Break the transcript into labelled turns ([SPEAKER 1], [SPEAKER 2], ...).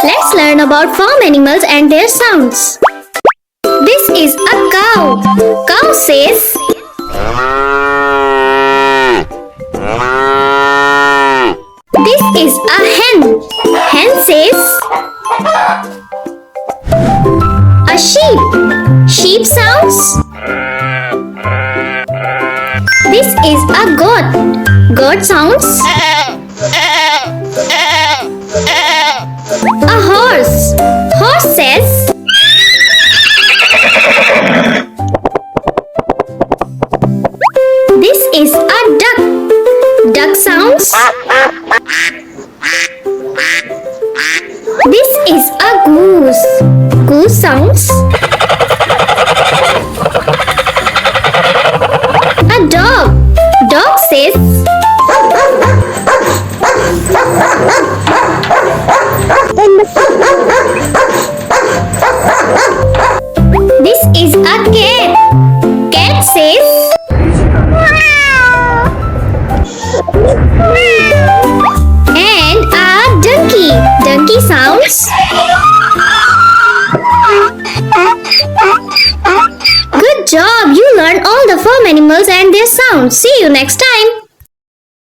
[SPEAKER 1] Let's learn about farm animals and their sounds. This is a cow. Cow says, this is a hen. Hen says, a sheep. Sheep sounds, this is a goat. Goat sounds, a horse. Horse says, this is a duck. Duck sounds, this is a goose. Goose sounds, a dog. Dog says, this is a cat. Cat says, and a donkey. Donkey sounds, good job! You learned all the farm animals and their sounds. See you next time.